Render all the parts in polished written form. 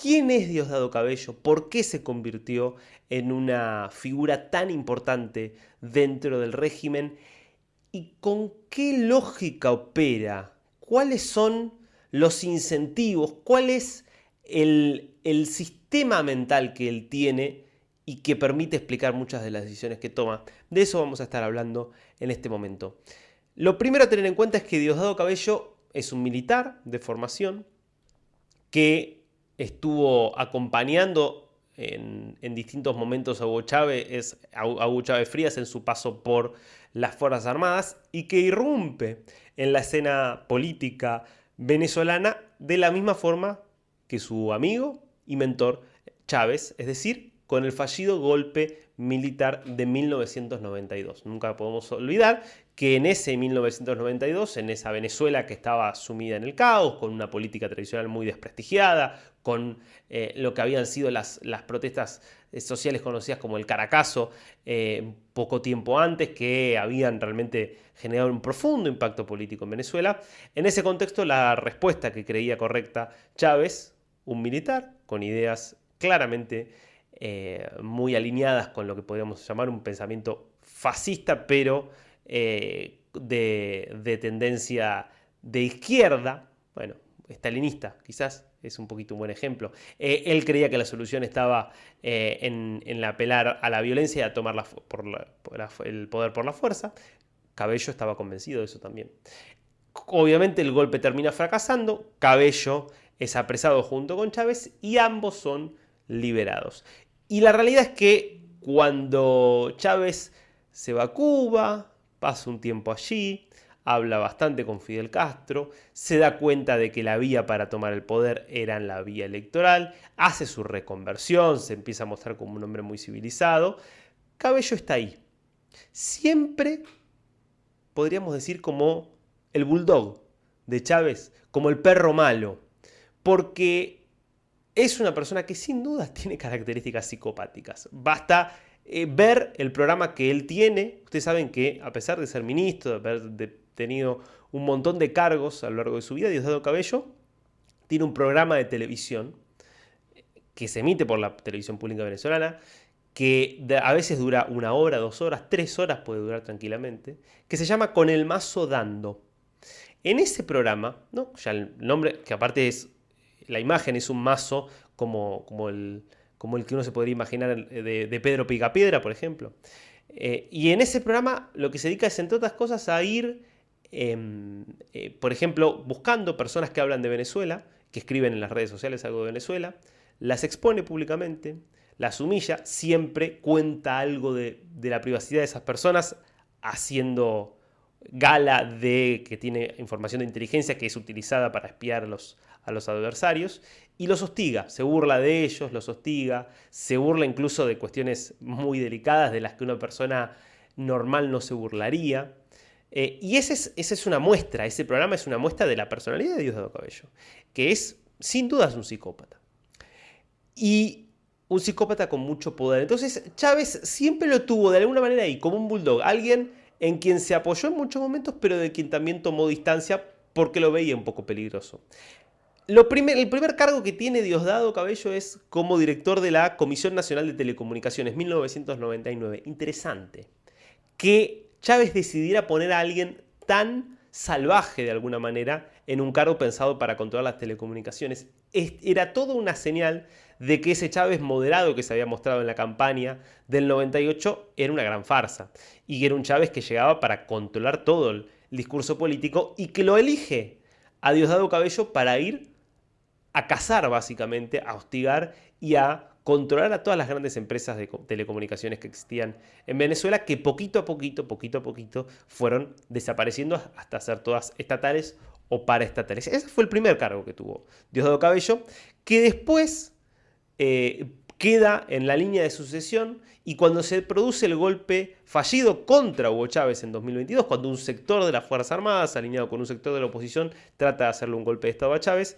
¿Quién es Diosdado Cabello? ¿Por qué se convirtió en una figura tan importante dentro del régimen? ¿Y con qué lógica opera? ¿Cuáles son los incentivos? ¿Cuál es el sistema mental que él tiene y que permite explicar muchas de las decisiones que toma? De eso vamos a estar hablando en este momento. Lo primero a tener en cuenta es que Diosdado Cabello es un militar de formación que estuvo acompañando en distintos momentos a Hugo Chávez Frías en su paso por las Fuerzas Armadas y que irrumpe en la escena política venezolana de la misma forma que su amigo y mentor Chávez, es decir, con el fallido golpe militar de 1992. Nunca podemos olvidar que en ese 1992, en esa Venezuela que estaba sumida en el caos, con una política tradicional muy desprestigiada, con lo que habían sido las protestas sociales conocidas como el Caracazo, poco tiempo antes, que habían realmente generado un profundo impacto político en Venezuela. En ese contexto, la respuesta que creía correcta Chávez, un militar con ideas claramente muy alineadas con lo que podríamos llamar un pensamiento fascista, pero de tendencia de izquierda, bueno, estalinista quizás es un poquito un buen ejemplo. Él creía que la solución estaba en apelar a la violencia y a tomar el poder por la fuerza. Cabello estaba convencido de eso también. Obviamente el golpe termina fracasando, Cabello es apresado junto con Chávez y ambos son liberados. Y la realidad es que cuando Chávez se va a Cuba, pasa un tiempo allí, habla bastante con Fidel Castro, se da cuenta de que la vía para tomar el poder era en la vía electoral, hace su reconversión, se empieza a mostrar como un hombre muy civilizado. Cabello está ahí. Siempre podríamos decir como el bulldog de Chávez, como el perro malo, porque es una persona que sin duda tiene características psicopáticas. Basta ver el programa que él tiene. Ustedes saben que a pesar de ser ministro, de haber tenido un montón de cargos a lo largo de su vida, Diosdado Cabello tiene un programa de televisión que se emite por la televisión pública venezolana, que a veces dura 1 hora, 2 horas, 3 horas puede durar tranquilamente, que se llama Con el mazo dando. En ese programa, ¿no? Ya el nombre, que aparte es, la imagen es un mazo como el que uno se podría imaginar de Pedro Picapiedra, por ejemplo. Y en ese programa lo que se dedica es, entre otras cosas, a ir, por ejemplo, buscando personas que hablan de Venezuela, que escriben en las redes sociales algo de Venezuela, las expone públicamente, las humilla, siempre cuenta algo de la privacidad de esas personas, haciendo gala de que tiene información de inteligencia que es utilizada para espiar a los adversarios, y los hostiga, se burla de ellos, los hostiga, se burla incluso de cuestiones muy delicadas de las que una persona normal no se burlaría. Y esa es una muestra, ese programa es una muestra de la personalidad de Diosdado Cabello, que es, sin dudas, un psicópata. Y un psicópata con mucho poder. Entonces Chávez siempre lo tuvo de alguna manera ahí, como un bulldog, alguien en quien se apoyó en muchos momentos, pero de quien también tomó distancia porque lo veía un poco peligroso. El primer cargo que tiene Diosdado Cabello es como director de la Comisión Nacional de Telecomunicaciones, 1999. Interesante que Chávez decidiera poner a alguien tan salvaje de alguna manera en un cargo pensado para controlar las telecomunicaciones. Era toda una señal de que ese Chávez moderado que se había mostrado en la campaña del 98 era una gran farsa y que era un Chávez que llegaba para controlar todo el discurso político y que lo elige a Diosdado Cabello para ir a cazar básicamente, a hostigar y a controlar a todas las grandes empresas de telecomunicaciones que existían en Venezuela, que poquito a poquito fueron desapareciendo hasta ser todas estatales o paraestatales. Ese fue el primer cargo que tuvo Diosdado Cabello, que después queda en la línea de sucesión y cuando se produce el golpe fallido contra Hugo Chávez en 2022, cuando un sector de las Fuerzas Armadas, alineado con un sector de la oposición, trata de hacerle un golpe de Estado a Chávez,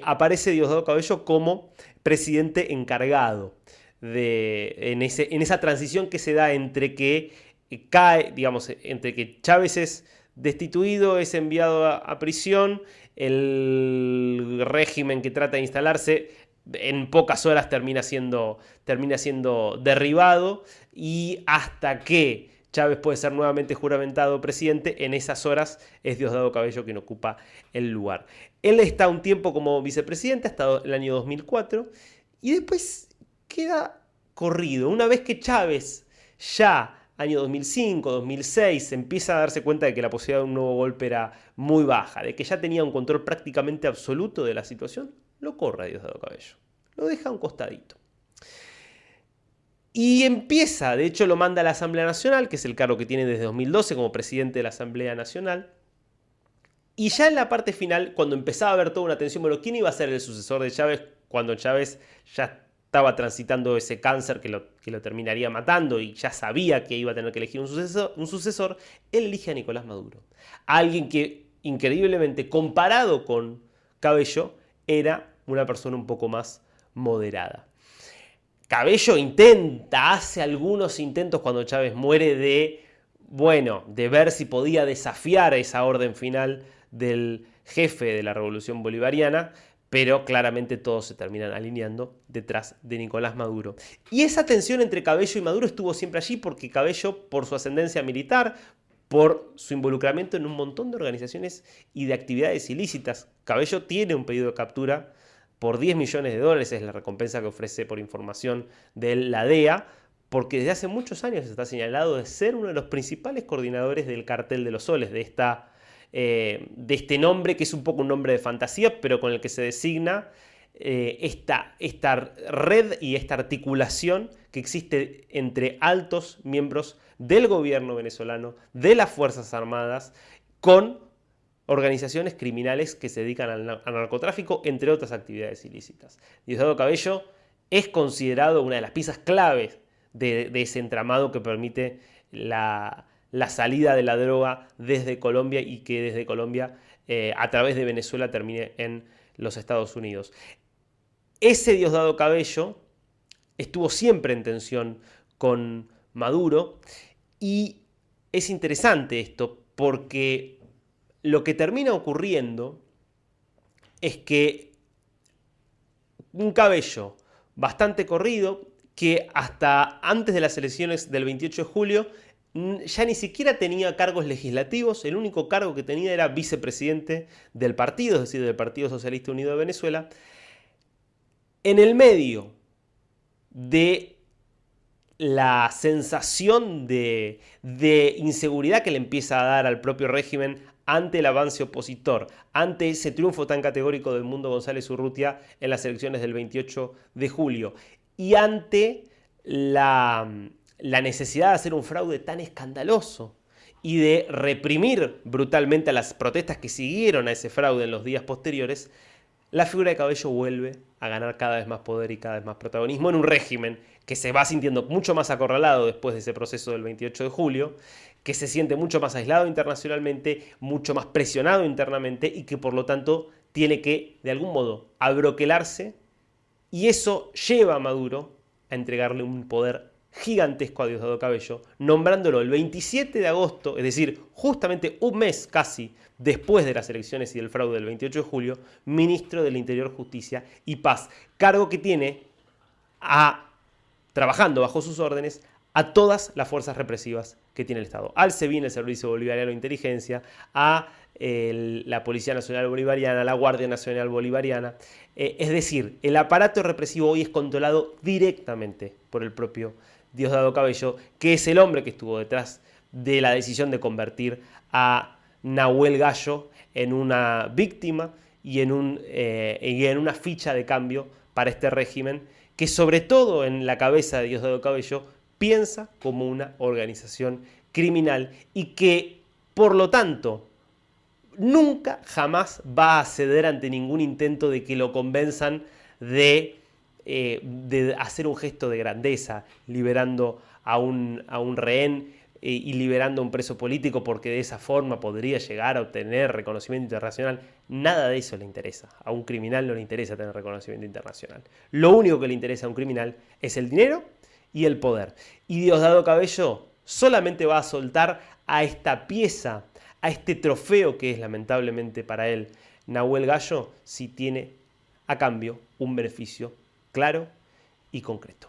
aparece Diosdado Cabello como presidente encargado en esa transición que se da entre que entre que Chávez es destituido, es enviado a prisión, el régimen que trata de instalarse en pocas horas termina siendo derribado, y hasta que Chávez puede ser nuevamente juramentado presidente, en esas horas es Diosdado Cabello quien ocupa el lugar. Él está un tiempo como vicepresidente hasta el año 2004 y después queda corrido. Una vez que Chávez ya año 2005, 2006, empieza a darse cuenta de que la posibilidad de un nuevo golpe era muy baja, de que ya tenía un control prácticamente absoluto de la situación, lo corre a Diosdado Cabello. Lo deja a un costadito. Y empieza, de hecho lo manda a la Asamblea Nacional, que es el cargo que tiene desde 2012 como presidente de la Asamblea Nacional. Y ya en la parte final, cuando empezaba a haber toda una tensión, bueno, ¿quién iba a ser el sucesor de Chávez cuando Chávez ya estaba transitando ese cáncer que lo terminaría matando y ya sabía que iba a tener que elegir un sucesor? Él elige a Nicolás Maduro. Alguien que, increíblemente, comparado con Cabello, era una persona un poco más moderada. Cabello hace algunos intentos cuando Chávez muere de ver si podía desafiar esa orden final del jefe de la Revolución Bolivariana, pero claramente todos se terminan alineando detrás de Nicolás Maduro. Y esa tensión entre Cabello y Maduro estuvo siempre allí porque Cabello, por su ascendencia militar, por su involucramiento en un montón de organizaciones y de actividades ilícitas, Cabello tiene un pedido de captura por $10 millones, es la recompensa que ofrece por información de la DEA, porque desde hace muchos años está señalado de ser uno de los principales coordinadores del Cartel de los Soles, de este nombre que es un poco un nombre de fantasía, pero con el que se designa esta red y esta articulación que existe entre altos miembros del gobierno venezolano, de las Fuerzas Armadas, con organizaciones criminales que se dedican al narcotráfico, entre otras actividades ilícitas. Diosdado Cabello es considerado una de las piezas claves de ese entramado que permite la salida de la droga desde Colombia y que desde Colombia, a través de Venezuela, termine en los Estados Unidos. Ese Diosdado Cabello estuvo siempre en tensión con Maduro y es interesante esto porque lo que termina ocurriendo es que un Cabello bastante corrido, que hasta antes de las elecciones del 28 de julio ya ni siquiera tenía cargos legislativos, el único cargo que tenía era vicepresidente del partido, es decir, del Partido Socialista Unido de Venezuela. En el medio de la sensación de inseguridad que le empieza a dar al propio régimen ante el avance opositor, ante ese triunfo tan categórico de Edmundo González Urrutia en las elecciones del 28 de julio y ante la necesidad de hacer un fraude tan escandaloso y de reprimir brutalmente a las protestas que siguieron a ese fraude en los días posteriores, la figura de Cabello vuelve a ganar cada vez más poder y cada vez más protagonismo en un régimen que se va sintiendo mucho más acorralado después de ese proceso del 28 de julio, que se siente mucho más aislado internacionalmente, mucho más presionado internamente y que por lo tanto tiene que, de algún modo, abroquelarse, y eso lleva a Maduro a entregarle un poder gigantesco a Diosdado Cabello, nombrándolo el 27 de agosto, es decir, justamente un mes casi después de las elecciones y del fraude del 28 de julio, ministro del Interior, Justicia y Paz, cargo que tiene trabajando bajo sus órdenes a todas las fuerzas represivas que tiene el Estado, al SEBIN, el Servicio Bolivariano de Inteligencia, a la Policía Nacional Bolivariana, la Guardia Nacional Bolivariana. Es decir, el aparato represivo hoy es controlado directamente por el propio Diosdado Cabello, que es el hombre que estuvo detrás de la decisión de convertir a Nahuel Gallo en una víctima y en una ficha de cambio para este régimen, que sobre todo en la cabeza de Diosdado Cabello piensa como una organización criminal y que, por lo tanto, nunca jamás va a ceder ante ningún intento de que lo convenzan de hacer un gesto de grandeza, liberando a un rehén y liberando a un preso político, porque de esa forma podría llegar a obtener reconocimiento internacional. Nada de eso le interesa. A un criminal no le interesa tener reconocimiento internacional. Lo único que le interesa a un criminal es el dinero y el poder. Y Diosdado Cabello solamente va a soltar a esta pieza, a este trofeo que es lamentablemente para él Nahuel Gallo, si tiene a cambio un beneficio claro y concreto.